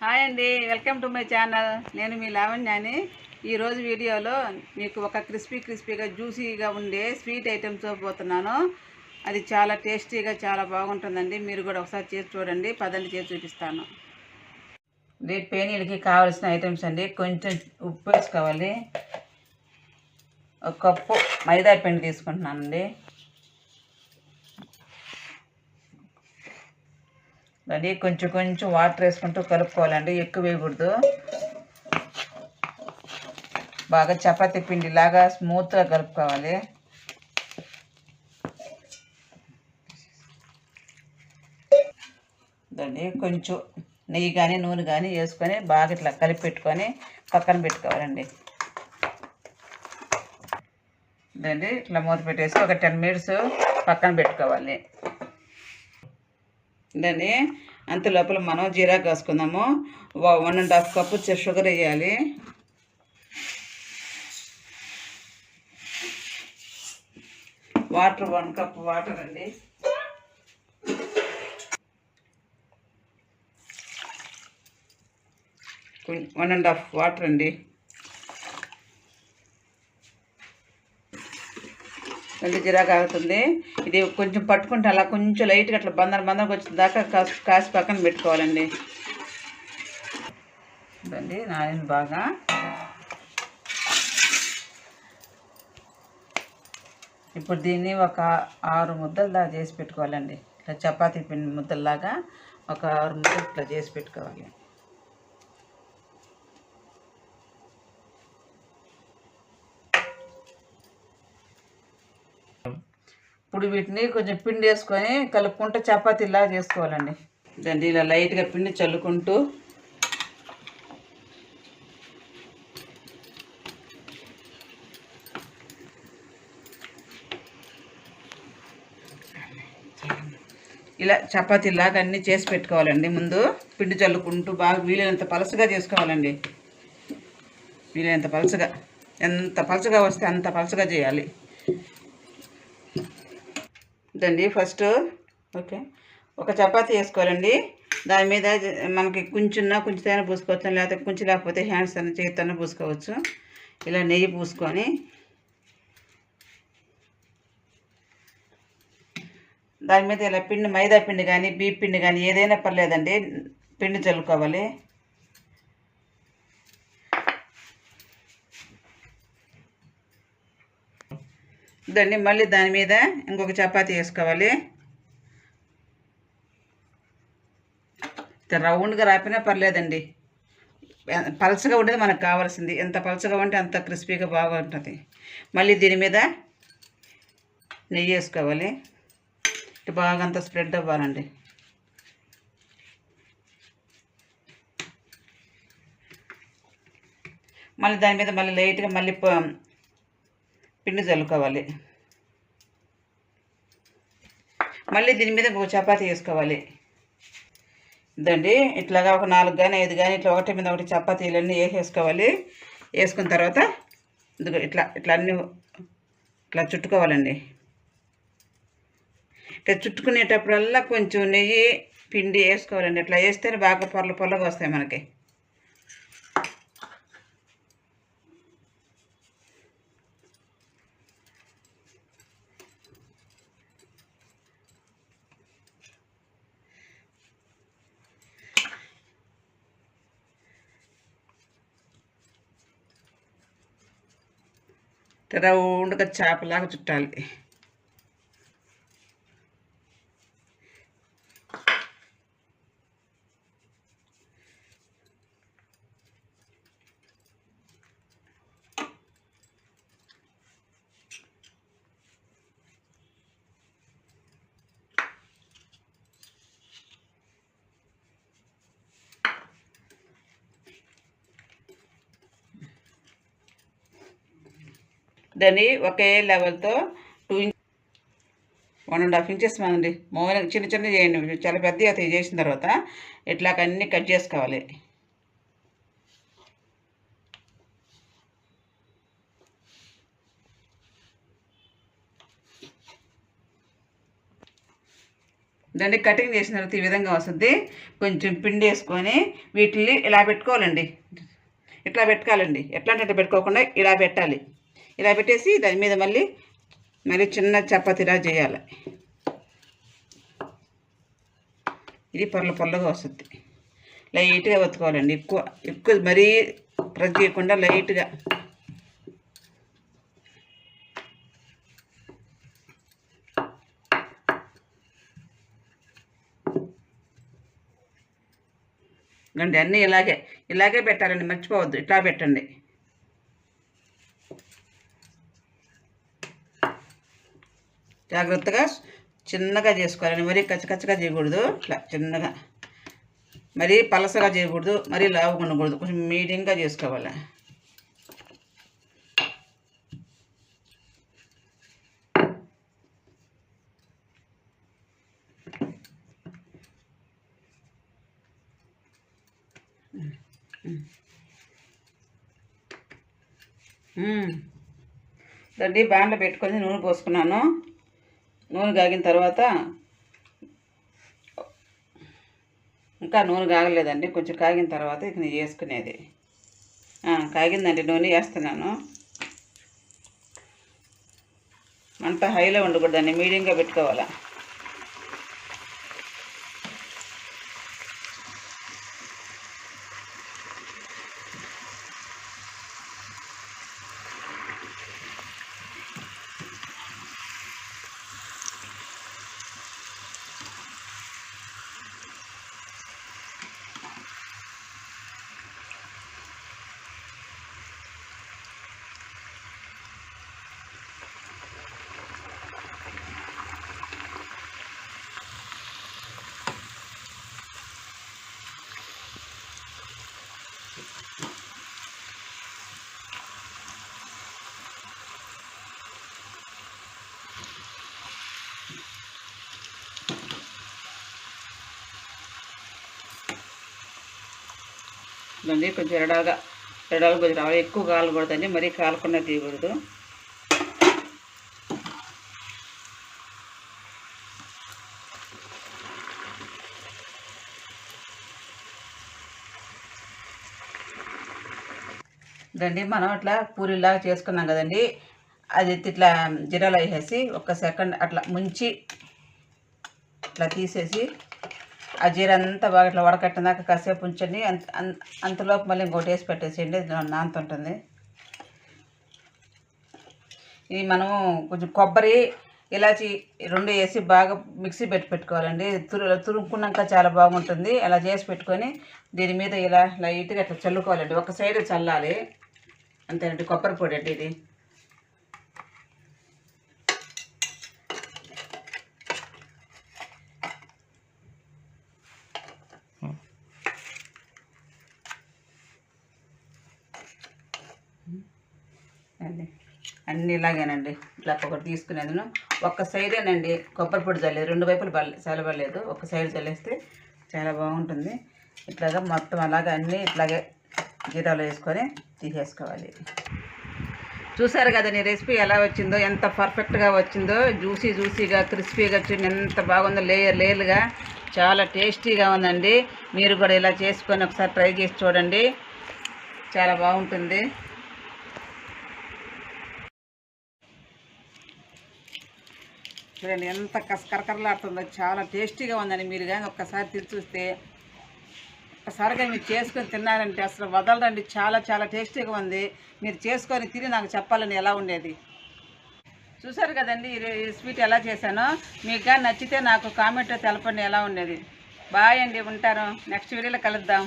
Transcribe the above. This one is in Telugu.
హాయ్ అండి, వెల్కమ్ టు మై ఛానల్. నేను మీ లావణ్యాని. ఈరోజు వీడియోలో మీకు ఒక క్రిస్పీగా జ్యూసీగా ఉండే స్వీట్ ఐటమ్స్ పోతున్నాను. అది చాలా టేస్టీగా చాలా బాగుంటుందండి. మీరు కూడా ఒకసారి చేసి చూడండి. పదండి చేసి చూపిస్తాను. ఇది పేనీలకి కావాల్సిన ఐటమ్స్ అండి. కొంచెం ఉప్పు వేసుకోవాలి. ఒక కప్పు మైదా పిండి తీసుకుంటున్నానండి. దాన్ని కొంచెం వాటర్ వేసుకుంటూ కలుపుకోవాలండి. ఎక్కువ వేయకూడదు. బాగా చపాతీ పిండిలాగా స్మూత్గా కలుపుకోవాలి. దాన్ని కొంచెం నెయ్యి కానీ నూనె కానీ వేసుకొని బాగా ఇట్లా కలిపి పెట్టుకొని పక్కన పెట్టుకోవాలండి. దాన్ని ఇట్లా మూత పెట్టేసి ఒక 10 minutes పక్కన పెట్టుకోవాలి. దాన్ని అంత లోపల మనం జీరా కాసుకుందాము. 1.5 కప్పు షుగర్ వేయాలి. వాటర్ 1 కప్ వాటర్ అండి. వన్ అండ్ హాఫ్ వాటర్ అండి. మళ్ళీ జీరా కాగుతుంది. ఇది కొంచెం పట్టుకుంటే అలా కొంచెం లైట్గా అట్లా బందరకు వచ్చిన దాకా కాసి పక్కన పెట్టుకోవాలండి. ఇదండి నానింది బాగా. ఇప్పుడు దీన్ని ఒక 6 ముద్దల్లాగా చేసి పెట్టుకోవాలండి. ఇట్లా చపాతీ పిండి ముద్దల్లాగా ఒక 6 ముద్దలు ఇట్లా చేసి పెట్టుకోవాలి. ఇప్పుడు వీటిని కొంచెం పిండి వేసుకొని కలుపుకుంటూ చపాతీలా చేసుకోవాలండి. దాన్ని ఇలా లైట్గా పిండి చల్లుకుంటూ ఇలా చపాతీలాగా అన్నీ చేసి పెట్టుకోవాలండి. ముందు పిండి చల్లుకుంటూ బాగా వీలైనంత పలసగా చేసుకోవాలండి. వీలైనంత పలసగా, ఎంత పలసగా వస్తే అంత పలసగా చేయాలి. ఇదండి ఫస్ట్ ఒక చపాతీ వేసుకోవాలండి. దాని మీద మనకి కొంచెం పూసుకోవచ్చు, లేకపోతే కొంచెం లేకపోతే హ్యాండ్స్ అన్న చేతితో పూసుకోవచ్చు. ఇలా నెయ్యి పూసుకొని దాని మీద ఇలా మైదా పిండి కానీ బియ్యం పిండి కానీ ఏదైనా పర్లేదండి, పిండి చల్లుకోవాలి. దాన్ని మళ్ళీ దాని మీద ఇంకొక చపాతీ వేసుకోవాలి. రౌండ్గా రాపినా పర్లేదండి, పలచగా ఉండేది మనకు కావాల్సింది. ఎంత పలచగా ఉంటే అంత క్రిస్పీగా బాగా ఉంటుంది. మళ్ళీ దీని మీద నెయ్యి వేసుకోవాలి. బాగా అంతా స్ప్రెడ్ అవ్వాలండి. మళ్ళీ దాని మీద మళ్ళీ లైట్గా మళ్ళీ పిండి చల్లుకోవాలి. మళ్ళీ దీని మీద ఒక చపాతీ వేసుకోవాలి. ఇదండి ఇట్లాగా ఒక 4 కానీ 5 కానీ ఇట్లా ఒకటి మీద ఒకటి చపాతీలన్నీ వేసేసుకోవాలి. వేసుకున్న తర్వాత ఇట్లా అన్నీ ఇట్లా చుట్టుకోవాలండి. ఇట్లా చుట్టుకునేటప్పుడల్లా కొంచెం నెయ్యి పిండి వేసుకోవాలండి. ఇట్లా వేస్తేనే బాగా పొల్లగా వస్తాయి మనకి. రౌండ్గా చేపలాగా చుట్టాలి. దాన్ని ఒకే లెవెల్తో 1.5 inches అండి. మూల చిన్న చేయండి. చాలా పెద్దగా అవుతాయి. చేసిన తర్వాత ఇట్లాగ అన్నీ కట్ చేసుకోవాలి. దాన్ని కటింగ్ చేసిన తర్వాత ఈ విధంగా వస్తుంది. కొంచెం పిండి వేసుకొని వీటిని ఇలా పెట్టుకోవాలండి. ఇట్లా పెట్టుకోవాలండి. ఎట్లా అంటే పెట్టుకోకుండా ఇలా పెట్టాలి. ఇలా పెట్టేసి దాని మీద మళ్ళీ చిన్న చపాతీలా చేయాలి. ఇది పొరలుగా వస్తుంది. లైట్గా ఒత్తుకోవాలండి. ఎక్కువ మరీ ప్రెస్ చేయకుండా లైట్గా. గండి అన్నీ ఇలాగే పెట్టాలండి, మర్చిపోవద్దు. ఇట్లా పెట్టండి. జాగ్రత్తగా చిన్నగా చేసుకోవాలండి. మరీ కచ్చకచ్చగా చేయకూడదు. ఇట్లా చిన్నగా, మరీ పలసగా చేయకూడదు, మరీ లావుగా ఉండకూడదు. కొంచెం మీడియంగా చేసుకోవాలి. దాన్ని బాండ్లో పెట్టుకొని నూనె పోసుకున్నాను. నూనె కాగిన తర్వాత ఇంకా నూనె కాగలేదండి. కొంచెం కాగిన తర్వాత ఇక నేను చేసుకునేది. కాగిందండి, నూనె వేస్తున్నాను. మంట హైలో ఉండకూడదండి, మీడియంగా పెట్టుకోవాలా. దాన్ని కొంచెం ఎరడాగా కొంచెం రావాలి. ఎక్కువ కాలకూడదండి, మరీ కాలకుండా తీయకూడదు. దాన్ని మనం అట్లా పూరిలాగా చేసుకున్నాం కదండి. అది ఇట్లా జీరాలో వేసేసి 1 సెకండ్ అట్లా ముంచి ఇట్లా తీసేసి ఆ జీరా అంతా బాగా ఇట్లా వడకట్టినాక కాసేపు ఉంచండి. అంతలోపు మళ్ళీ ఇంకోటి వేసి పెట్టేసేయండి, నానుతుంటుంది. ఇది మనము కొంచెం కొబ్బరి, ఇలాచి 2 వేసి బాగా మిక్సీ పెట్టుకోవాలండి. తురుముకున్నాక చాలా బాగుంటుంది. అలా చేసి పెట్టుకొని దీని మీద ఇలా లైట్గా ఇట్లా చల్లుకోవాలండి. ఒక సైడ్ చల్లాలి అంతేనండి. కొబ్బరి పొడి అండి ఇది. అన్నీ ఇలాగేనండి. ఇట్లా ఒకటి తీసుకునేది ఒక్క సైడేనండి కొబ్బరి పొడి చల్లేదు, 2 వైపులు చల్లబడలేదు. ఒక సైడ్ చల్లేస్తే చాలా బాగుంటుంది. ఇట్లాగా మొత్తం అలాగే అన్నీ ఇట్లాగే జీరాలో వేసుకొని తీసేసుకోవాలి. చూసారు కదా నీ రెసిపీ ఎలా వచ్చిందో, ఎంత పర్ఫెక్ట్గా వచ్చిందో. జ్యూసీగా క్రిస్పీగా వచ్చింది, ఎంత బాగుందో. లేయర్లుగా చాలా టేస్టీగా ఉందండి. మీరు కూడా ఇలా చేసుకొని ఒకసారి ట్రై చేసి చూడండి, చాలా బాగుంటుంది. చూడండి ఎంత కరకరలాడుతుందో, చాలా టేస్టీగా ఉందండి. మీరు కానీ ఒక్కసారి తిని చూస్తే, ఒక్కసారిగా మీరు చేసుకొని తిన్నారంటే అసలు వదలరండి. చాలా టేస్టీగా ఉంది. మీరు చేసుకొని తిని నాకు చెప్పాలని ఎలా ఉండేది. చూసారు కదండి ఈ స్వీట్ ఎలా చేశానో. మీకు కానీ నచ్చితే నాకు కామెంట్లో తెలపండి ఎలా ఉండేది. బాయ్ అండి, ఉంటాను. నెక్స్ట్ వీడియోలో కలుద్దాం.